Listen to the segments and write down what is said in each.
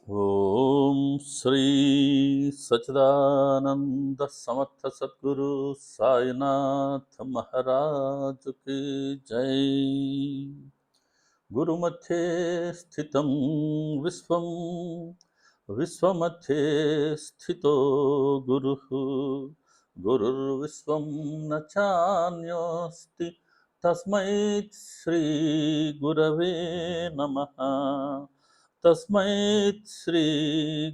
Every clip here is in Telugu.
ఓం శ్రీ సచిదానంద సమర్థ సద్గురు సాయినాథ్ మహారాజ్ కి జై. గురుమధ్యే స్థితం విశ్వం, విశ్వమధ్యే స్థితో గురుః, గురుర్విశ్వం న చాన్యోస్తి తస్మై శ్రీ గురవే నమః. తస్మై శ్రీ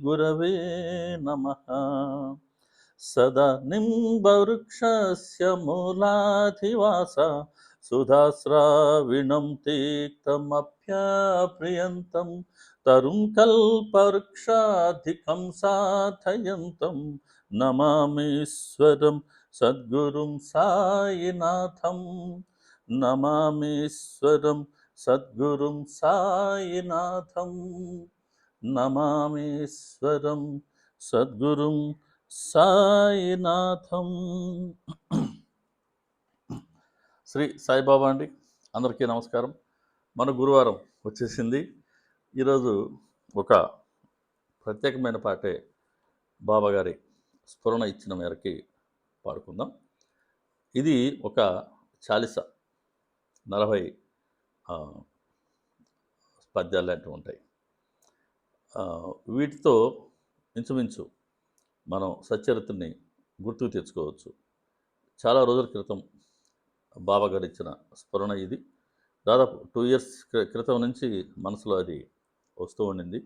గురవే నమః. సదా నింబవృక్షస్య మూలాధివాస సుధాస్రావిణం తీక్తమప్యాప్రియంతం తరుం కల్పవృక్షాధికం సాధయంతం నమామీశ్వరం సద్గురుం సాయినాథం. నమామీశ్వరం సద్గురుం సాయినాథం. నమామీశ్వరం సద్గురుం సాయినాథం. శ్రీ సాయిబాబా అండి, అందరికీ నమస్కారం. మన గురువారం వచ్చేసింది. ఈరోజు ఒక ప్రత్యేకమైన పాటే బాబాగారి స్ఫురణ ఇచ్చిన మేరకి పాడుకుందాం. ఇది ఒక చాలీస, 40 పద్యాలు లాంటివి ఉంటాయి. వీటితో ఇంచుమించు మనం సచ్చరిత్రని గుర్తుకు తెచ్చుకోవచ్చు. చాలా రోజుల క్రితం బాబాగారు ఇచ్చిన స్ఫురణ ఇది. దాదాపు 2 years క్రితం నుంచి మనసులో అది వస్తూ ఉండింది.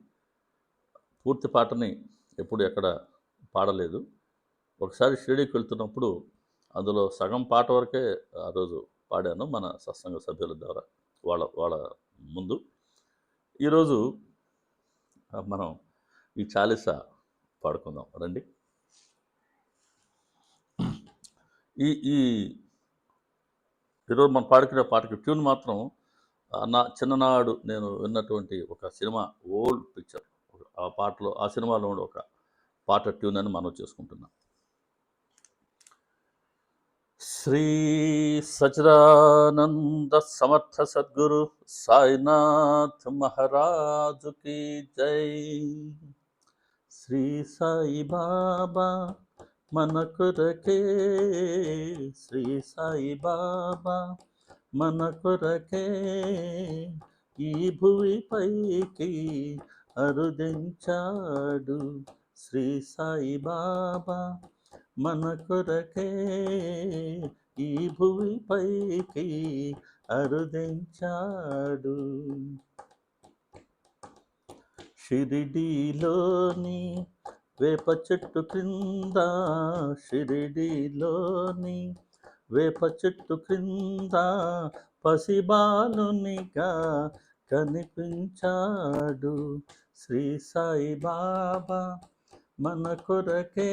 పూర్తి పాటని ఎప్పుడు ఎక్కడ పాడలేదు. ఒకసారి షిరిడీకి వెళ్తున్నప్పుడు అందులో సగం పాట వరకే ఆ రోజు పాడాను మన సత్సంగ సభ్యుల ద్వారా, వాళ్ళ ముందు. ఈరోజు మనం ఈ చాలీస పాడుకుందాం రండి. ఈ ఈరోజు మనం పాడుకునే పాటకి ట్యూన్ మాత్రం నా చిన్ననాడు నేను విన్నటువంటి ఒక సినిమా ఓల్డ్ పిక్చర్, ఆ పాటలో, ఆ సినిమాలో ఉండే ఒక పాట ట్యూన్ అని మనం చేసుకుంటున్నాం. శ్రీ సచిదానంద సమర్థ సద్గురు సాయినాథ్ మహారాజు की జై. శ్రీ సాయి బాబా మన కొరకే, శ్రీ సాయి బాబా మన కొరకే ఈ భువి పైకి అరుదించాడు. శ్రీ సాయి బాబా మన కొరకే ఈ భువి పైకి అరుదించాడు. షిరిడీలోని వేప చెట్టు క్రింద, షిరిడీలోని వేప చెట్టు క్రింద పసిబాలునిగా కనిపించాడు. శ్రీ సాయి బాబా మన కొరకే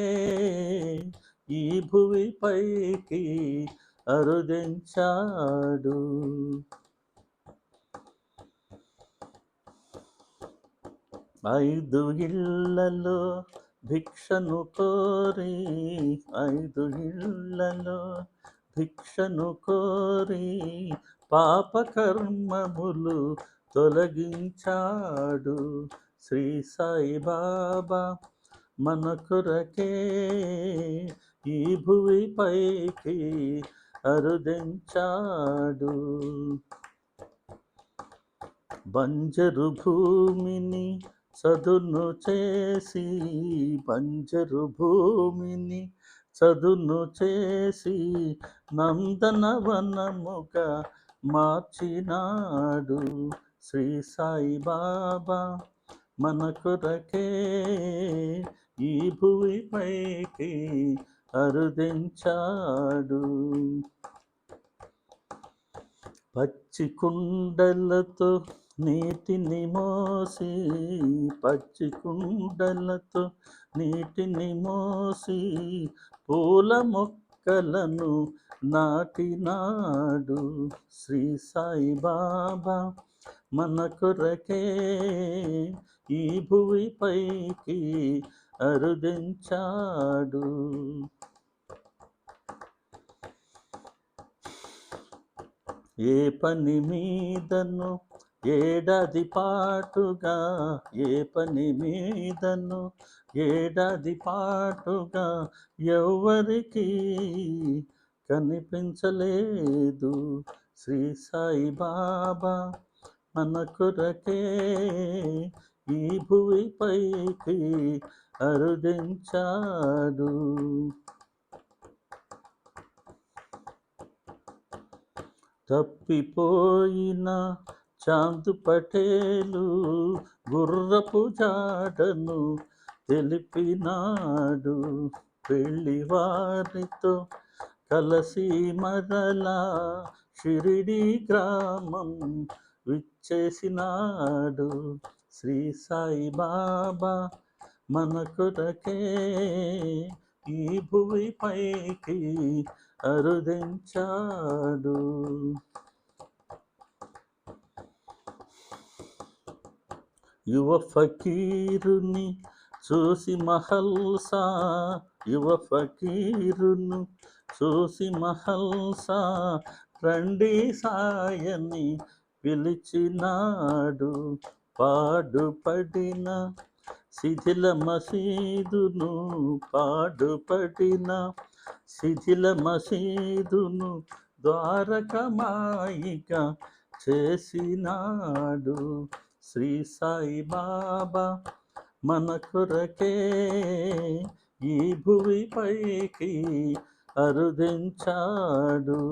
ఈ భువి పైకి అరుదించాడు. ఐదు ఇళ్లలో భిక్షను కోరి, ఐదు ఇళ్లలో భిక్షను కోరి పాపకర్మములు తొలగించాడు. శ్రీ సాయి బాబా మన కొరకే ఈ భువి పైకి అరుదించాడు. బంజరు భూమిని చదును చేసి, బంజరు భూమిని చదును చేసి నందనవనముగా మార్చినాడు. శ్రీ సాయి బాబా మన కొరకే ఈ భువి పైకి అరుదించాడు. పచ్చి కుండలతో నీటిని మోసి, పచ్చి కుండలతో నీటిని మోసి పూల మొక్కలను నాటినాడు. శ్రీ సాయి బాబా మన కొరకే ఈ భువి పైకి అరుదించాడు. ఏ పని మీదను ఏడాది పాటుగా ఏ పని మీదను ఏడాది పాటుగా ఎవరికి కనిపించలేదు. శ్రీ సాయి బాబా మన కొరకే ఈ భూమిపైకి అరుదించాడు. తప్పిపోయిన చాందు పటేలు గుర్రపు జాడను తెలిపినాడు. పెళ్లి వారితో కలసి మరలా షిరిడి గ్రామం విచ్చేసినాడు. శ్రీ సాయి బాబా మన కొరకే ఈ భూమిపైకి అరుదించాడు. యువ ఫకీరుని చూసి మహల్సా యువ ఫకీరును చూసి మహల్సా రండి సాయని పిలిచినాడు. పాడుపడిన శిథిల మసీదును పాడుపడిన శిథిల మసీదును ద్వారకమాయిక చేసినాడు. శ్రీ సాయి బాబా మన కొరకే ఈ భూమిపైకి అరుదించాడు.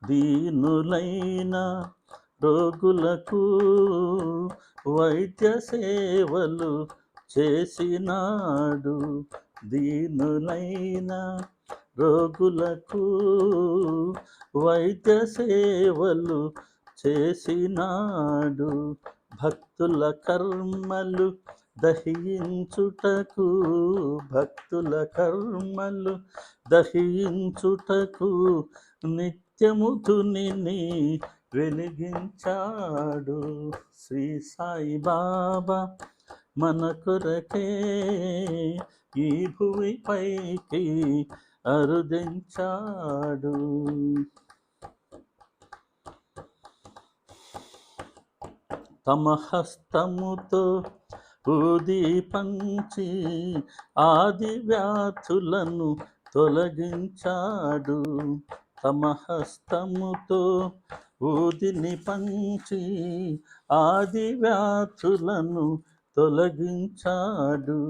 దీనులైన రోగులకు వైద్య సేవలు చేసినాడు. దీనులైన రోగులకు వైద్య సేవలు చేసినాడు. భక్తుల కర్మలు దహించుటకు భక్తుల కర్మలు దహించుటకు నిత్యము తునిని వెలిగించాడు. శ్రీ సాయి బాబా మన కొరకే ఈ భూమిపైకి అరుదించాడు. తమ హస్తముతో ఊది పంచి ఆది వ్యాధులను తొలగించాడు. తమ హస్తముతో ఊదిని పంచి ఆది వ్యాధులను తొలగించాడు.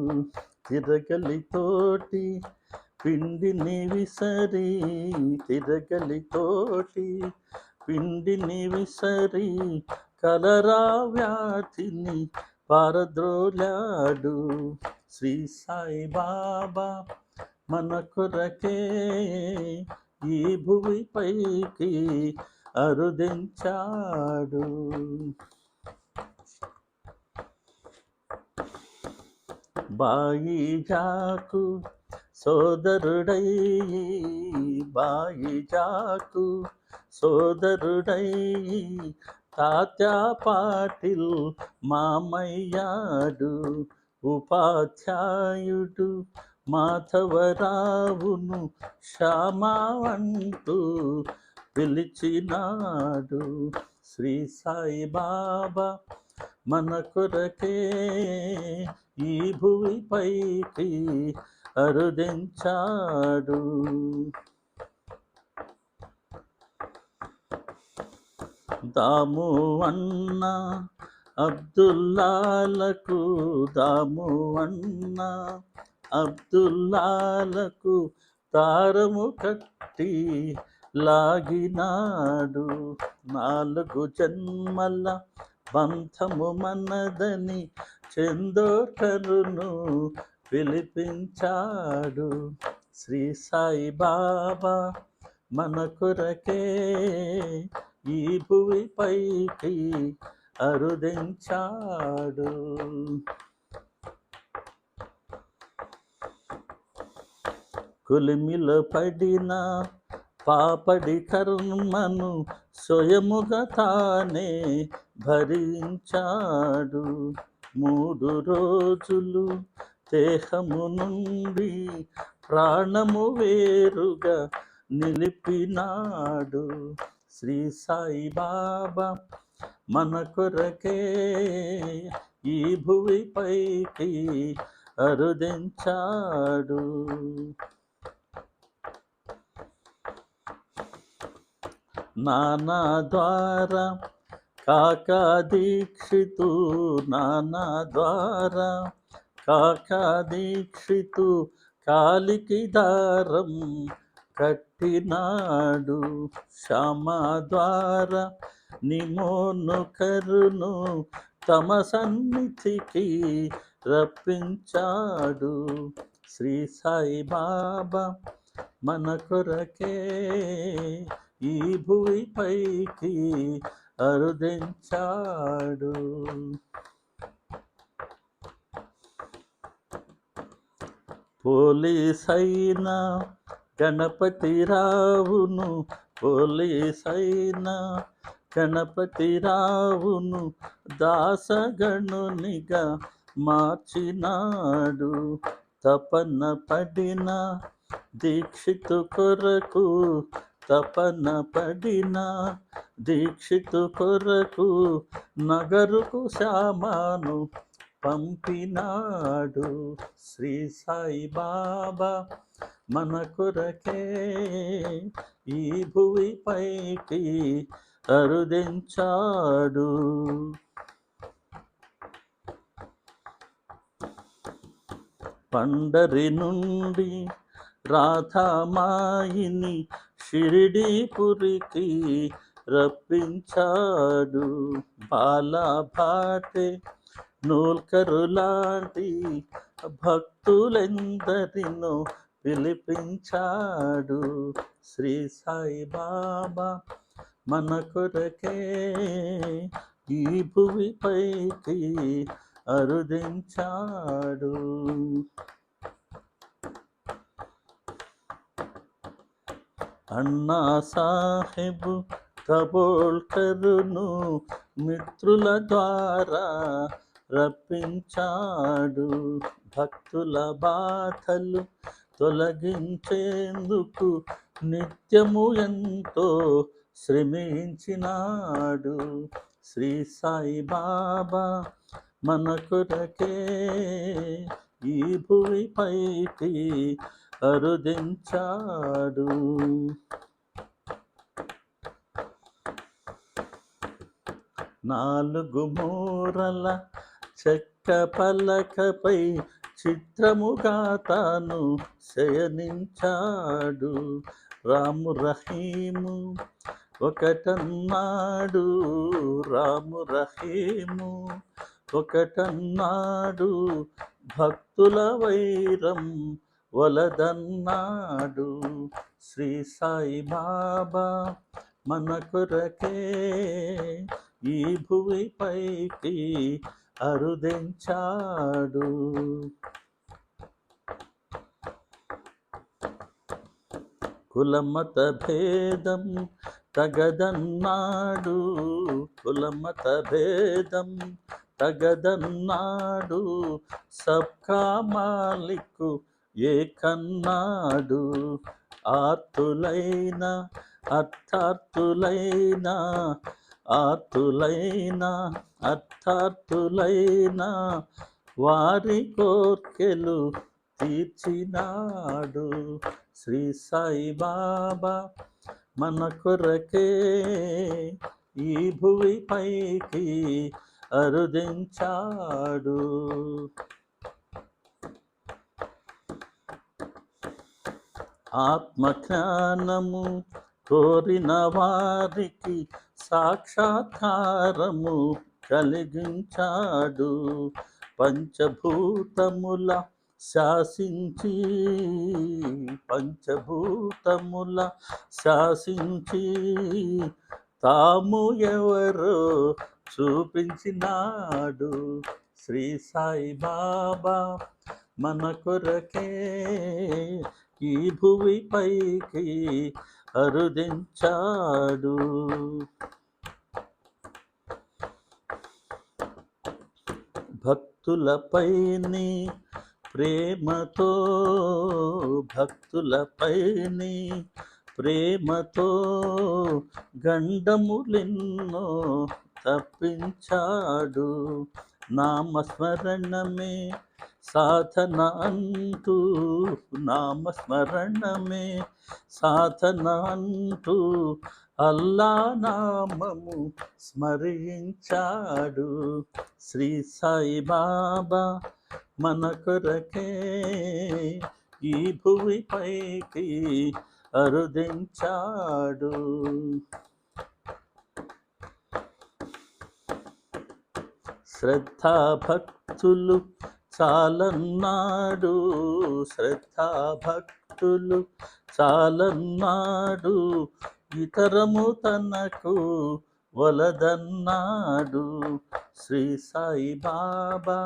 తిరగలితోటి పిండిని విసరి తిరగలితోటి పిండిని విసరి కలరా వ్యాధిని పారద్రోలాడు. శ్రీ సాయి బాబా మన కొరకే ఈ భూమిపైకి అరుదించాడు. బాయిజాకు సోదరుడై బాయిజాకు సోదరుడై తాత్యా పాటిల్ మామయ్యాడు. ఉపాధ్యాయుడు మాధవరావును శ్యామా అంటూ పిలిచినాడు. శ్రీ సాయి బాబా మన కొరకే ఈ భూమిపైకి అరుదించాడు. దాము అన్న అబ్దుల్లాలకు దాము అన్న అబ్దుల్లాలకు తారము కట్టి లాగినాడు. 4 జన్మల బంధము మనదని చందోటరును పిలిపించాడు. శ్రీ సాయి బాబా మన కొరకే ఈ భూమిపైకి అరుదించాడు. కొలిమిలో పడిన పాపడి కర్మను స్వయముగా తానే భరించాడు. 3 రోజులు దేహము నుండి ప్రాణము వేరుగా నిలిపినాడు. శ్రీ సాయి బాబా మన కొరకే ఈ భువిపైకి అరుదించాడు. నానా ద్వారా కాకా దీక్షితు, నానా ద్వారా కాకా దీక్షితు కాలికి దారం కట్టినాడు. శ్యామ ద్వారా నిమోను కరును తమ సన్నిధికి రప్పించాడు. శ్రీ సాయి బాబా మన కొరకే ఈ భూమిపైకి అరుదించాడు. పోలీసైనా గణపతిరావును, పోలీసైనా గణపతిరావును దాసగణునిగా మార్చినాడు. తపన పడిన దీక్షితు కొరకు, తపన పడిన దీక్షితు కొరకు నగరుకు శ్యామను పంపినాడు. శ్రీ సాయి బాబా మన కొరకే ఈ భువిపైకి అరుదించాడు. పండరి నుండి రాధామాయిని షిరిడీపురికి రప్పించాడు. బాలాభాటే నూల్కరు లాంటి భక్తులెందరినో పిలిపించాడు. శ్రీ సాయి బాబా మన కొరకే ఈ భువిపైకి అరుదించాడు. అన్నా సాహెబ్ కబోల్కరును మిత్రుల ద్వారా రప్పించాడు. భక్తుల బాధలు తొలగించేందుకు నిత్యము ఎంతో శ్రమించినాడు. శ్రీ సాయి బాబా మన కొరకే ఈ భూమిపైకి అరుదించాడు. నాలుగు మూరల చెక్క పలకపై చిత్రముగా తాను శయనించాడు. రాము రహీము ఒకటన్నాడు, రాము రహీము ఒకటన్నాడు, భక్తుల వైరం వలదన్నాడు. శ్రీ సాయి బాబా మన కొరకే ఈ భూమిపైకి అరుదించాడు. కులమత భేదం తగదన్నాడు, కులమత భేదం తగదన్నాడు, సబ్కా మాలిక్ ఏకన్నాడు. ఆర్తులైన అర్థార్థులైన, ఆర్తులైన అర్థార్థులైన వారి కోర్కెలు తీర్చినాడు. శ్రీ సాయి బాబా మన కొరకే ఈ భూమిపైకి అరుదించాడు. ఆత్మజ్ఞానము కోరిన వారికి సాక్షాత్కారము కలిగించాడు. పంచభూతముల శాసించి, పంచభూతముల శాసించి తాము ఎవరో చూపించినాడు. శ్రీ సాయి బాబా మన కొరకే ఈ భూమిపైకి అరుదించాడు. భక్తులపైని ప్రేమతో, భక్తులపైని ప్రేమతో గండములెన్నో తప్పించాడు. నామస్మరణమే సాధన అంటూ, నామస్మరణమే సాధన అంటూ అల్లా నామము స్మరించాడు. శ్రీ సాయిబాబా మన కొరకే ఈ భువిపైకి అరుదించాడు. శ్రద్ధా భక్తులు చాలన్నాడు, శ్రద్ధా భక్తులు చాలన్నాడు, ఇతరము తనకు వలదన్నాడు. శ్రీ సాయిబాబా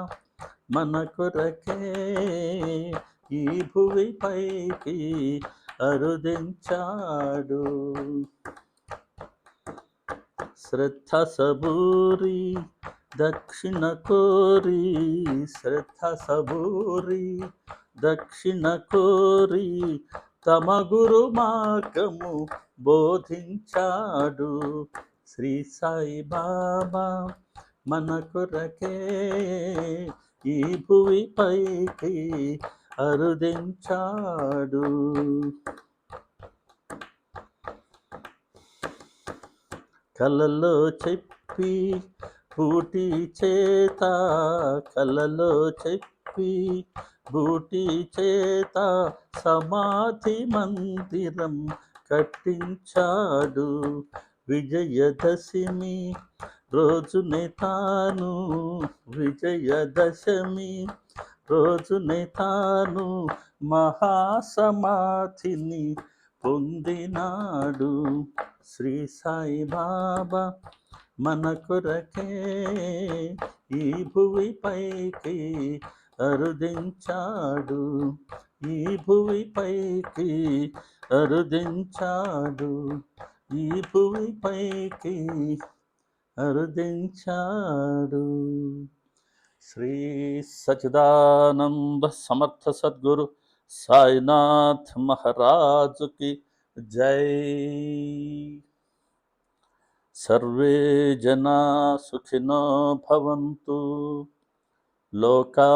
మన కొరకే ఈ భువిపైకి అరుదించాడు. శ్రద్ధ సబూరి దక్షిణ కోరి, శ్రద్ధ సబూరి దక్షిణ కోరి తమ గురు మార్గము బోధించాడు. శ్రీ సాయిబాబా మన కొరకే ఈ భువిపైకి అరుదించాడు. కలలో చెప్పి బూటి చేత, కలలో చెప్పి బూటి చేత సమాధి మందిరం కట్టించాడు. విజయదశమి రోజునే తాను, విజయదశమి రోజునే తాను మహాసమాధిని పొందినాడు. శ్రీ సాయిబాబా మన కొరకే ఈ భువిపైకి అరుదించాడు, ఈ భువిపైకి అరుదించాడు, ఈ భువిపైకి అరుదించాడు. శ్రీ సచిదానంద సమర్థ సద్గురు సాయినాథ్ మహారాజుకి జై. సర్వే జనా సుఖినో భవంతు, లోకా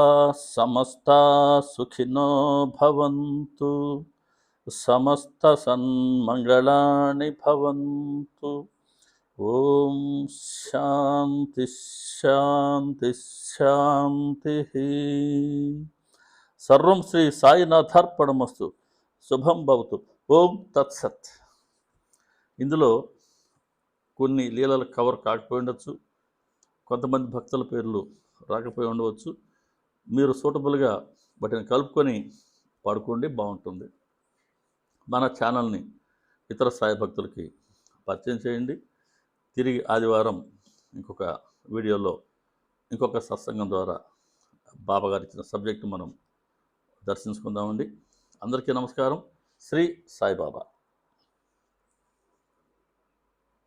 సమస్తా సుఖినో భవంతు, సమస్త సన్మంగళాని భవంతు. ఓం శాంతి శాంతి శాంతి. సర్వం శ్రీ సాయినాథార్పణమస్తు. శుభం భవతు. ఓం తత్సత్. ఇందులో కొన్ని లీలలు కవర్ కాకపోయి ఉండొచ్చు, కొంతమంది భక్తుల పేర్లు రాకపోయి ఉండవచ్చు. మీరు సూటబుల్గా వాటిని కలుపుకొని పాడుకోండి, బాగుంటుంది. మన ఛానల్ని ఇతర సాయి భక్తులకి పరిచయం చేయండి. తిరిగి ఆదివారం ఇంకొక వీడియోలో ఇంకొక సత్సంగం ద్వారా బాబాగారు ఇచ్చిన సబ్జెక్టు మనం దర్శించుకుందామండి. అందరికీ నమస్కారం. శ్రీ సాయిబాబా.